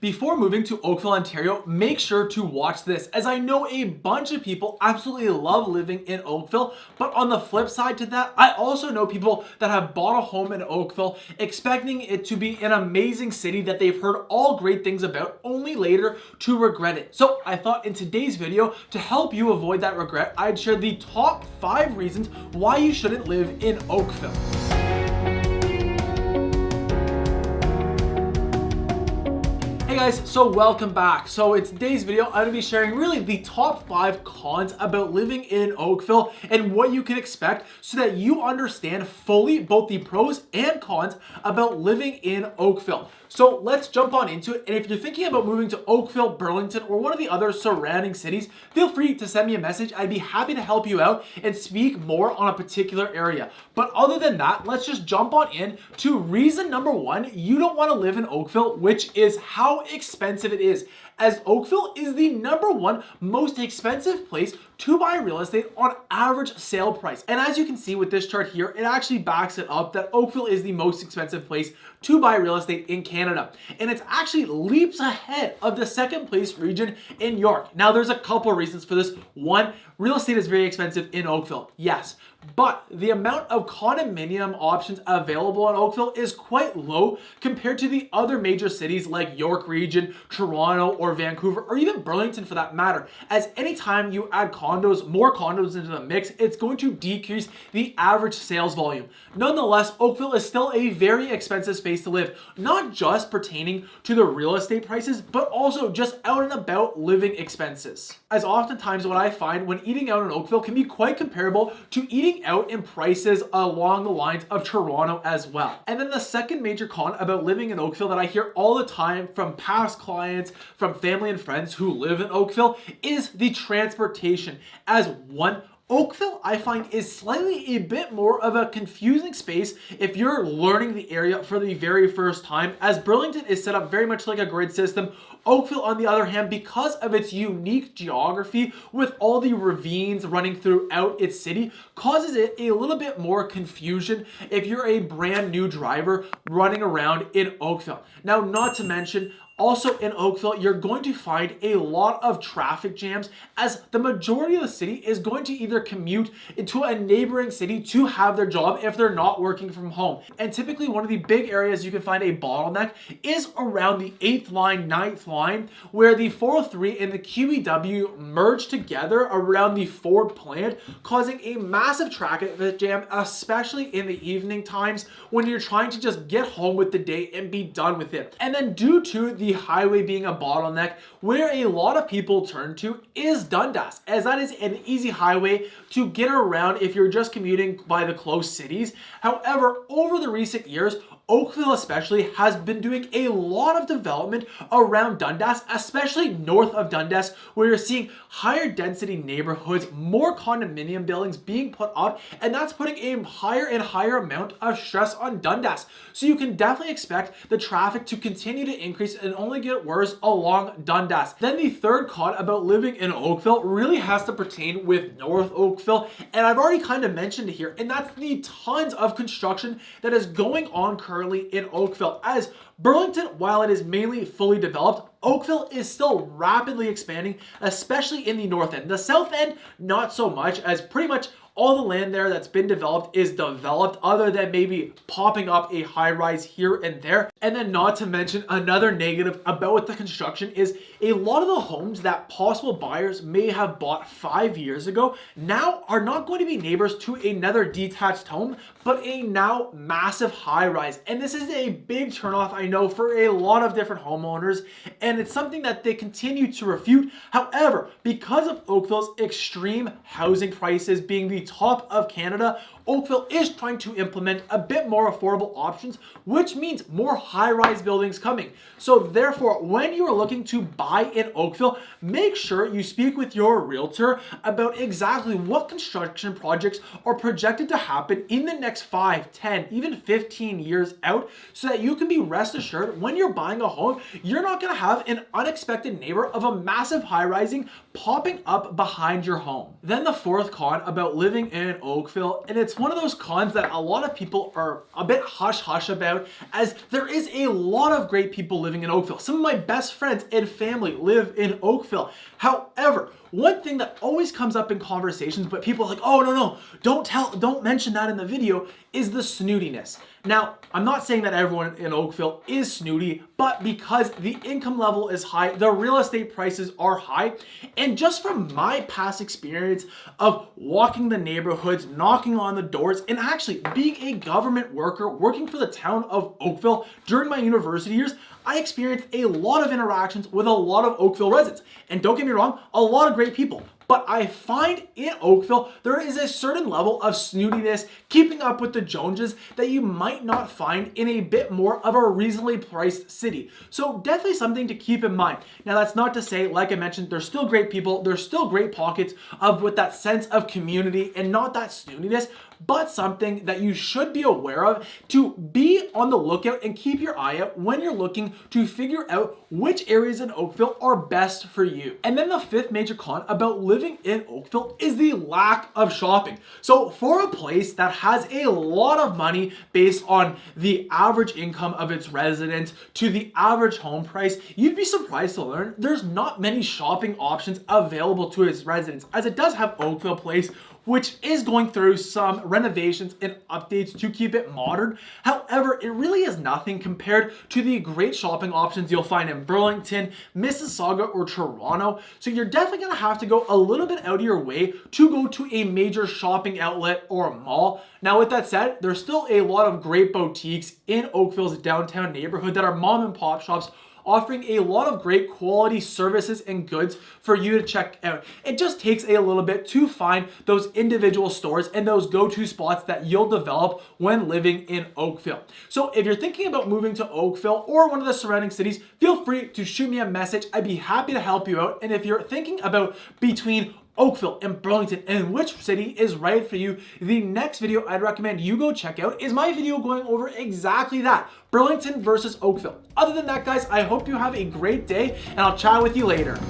Before moving to Oakville, Ontario, make sure to watch this, as I know a bunch of people absolutely love living in Oakville, but on the flip side to that, I also know people that have bought a home in Oakville expecting it to be an amazing city that they've heard all great things about, only later to regret it. So I thought in today's video, to help you avoid that regret, I'd share the top 5 reasons why you shouldn't live in Oakville. Hey guys, so welcome back. So in today's video, I'm going to be sharing really the top 5 cons about living in Oakville and what you can expect so that you understand fully both the pros and cons about living in Oakville. So let's jump on into it. And if you're thinking about moving to Oakville, Burlington, or one of the other surrounding cities, feel free to send me a message. I'd be happy to help you out and speak more on a particular area. But other than that, let's just jump on in to reason number 1 you don't want to live in Oakville, which is how expensive it is, as Oakville is the #1 most expensive place to buy real estate on average sale price. And as you can see with this chart here, it actually backs it up that Oakville is the most expensive place to buy real estate in Canada. And it's actually leaps ahead of the second place region in York. Now there's a couple of reasons for this. One, real estate is very expensive in Oakville, yes. But the amount of condominium options available in Oakville is quite low compared to the other major cities like York Region, Toronto, or Vancouver, or even Burlington for that matter. As anytime you add more condos into the mix, it's going to decrease the average sales volume. Nonetheless, Oakville is still a very expensive space to live, not just pertaining to the real estate prices, but also just out and about living expenses. As oftentimes what I find when eating out in Oakville can be quite comparable to eating out in prices along the lines of Toronto as well. And then the second major con about living in Oakville that I hear all the time from past clients, from family and friends who live in Oakville, is the transportation. As one, Oakville, I find, is slightly a bit more of a confusing space if you're learning the area for the very first time, as Burlington is set up very much like a grid system. Oakville, on the other hand, because of its unique geography with all the ravines running throughout its city, causes it a little bit more confusion if you're a brand new driver running around in Oakville. Now, not to mention, also in Oakville, you're going to find a lot of traffic jams, as the majority of the city is going to either commute into a neighboring city to have their job if they're not working from home. And typically one of the big areas you can find a bottleneck is around the 8th line, 9th line, where the 403 and the QEW merge together around the Ford plant, causing a massive traffic jam, especially in the evening times when you're trying to just get home with the day and be done with it. And then due to the highway being a bottleneck, where a lot of people turn to is Dundas, as that is an easy highway to get around if you're just commuting by the close cities. However, over the recent years, Oakville especially has been doing a lot of development around Dundas, especially north of Dundas, where you're seeing higher density neighborhoods, more condominium buildings being put up, and that's putting a higher and higher amount of stress on Dundas. So you can definitely expect the traffic to continue to increase and only get worse along Dundas. Then the third con about living in Oakville really has to pertain with North Oakville, and I've already kind of mentioned it here, and that's the tons of construction that is going on currently in Oakville. As Burlington, while it is mainly fully developed, Oakville is still rapidly expanding, especially in the north end. The south end, not so much, as pretty much all the land there that's been developed is developed, other than maybe popping up a high rise here and there. And then not to mention, another negative about the construction is a lot of the homes that possible buyers may have bought 5 years ago now are not going to be neighbors to another detached home, but a now massive high rise. And this is a big turnoff, I know, for a lot of different homeowners, and it's something that they continue to refute. However, because of Oakville's extreme housing prices being the top of Canada, Oakville is trying to implement a bit more affordable options, which means more high-rise buildings coming. So therefore, when you are looking to buy in Oakville, make sure you speak with your realtor about exactly what construction projects are projected to happen in the next 5, 10, even 15 years out, so that you can be rest assured when you're buying a home, you're not going to have an unexpected neighbor of a massive high-rising popping up behind your home. Then the fourth con about living in Oakville, and it's one of those cons that a lot of people are a bit hush-hush about, as there is is a lot of great people living in Oakville. Some of my best friends and family live in Oakville. However, one thing that always comes up in conversations, but people are like, oh, no, don't mention that in the video, is the snootiness. Now, I'm not saying that everyone in Oakville is snooty, but because the income level is high, the real estate prices are high, and just from my past experience of walking the neighborhoods, knocking on the doors, and actually being a government worker working for the town of Oakville during my university years, I experienced a lot of interactions with a lot of Oakville residents. And don't get me wrong, a lot of great people. But I find in Oakville, there is a certain level of snootiness, keeping up with the Joneses that you might not find in a bit more of a reasonably priced city. So definitely something to keep in mind. Now that's not to say, like I mentioned, there's still great people, there's still great pockets of with that sense of community and not that snootiness, but something that you should be aware of to be on the lookout and keep your eye out when you're looking to figure out which areas in Oakville are best for you. And then the fifth major con about living in Oakville is the lack of shopping. So for a place that has a lot of money based on the average income of its residents to the average home price, you'd be surprised to learn there's not many shopping options available to its residents, as it does have Oakville Place, which is going through some renovations and updates to keep it modern. However, it really is nothing compared to the great shopping options you'll find in Burlington, Mississauga, or Toronto. So you're definitely gonna have to go a little bit out of your way to go to a major shopping outlet or a mall. Now with that said, there's still a lot of great boutiques in Oakville's downtown neighborhood that are mom and pop shops offering a lot of great quality services and goods for you to check out. It just takes a little bit to find those individual stores and those go-to spots that you'll develop when living in Oakville. So if you're thinking about moving to Oakville or one of the surrounding cities, feel free to shoot me a message. I'd be happy to help you out. And if you're thinking about between Oakville and Burlington and which city is right for you, the next video I'd recommend you go check out is my video going over exactly that, Burlington versus Oakville. Other than that, guys, I hope you have a great day and I'll chat with you later.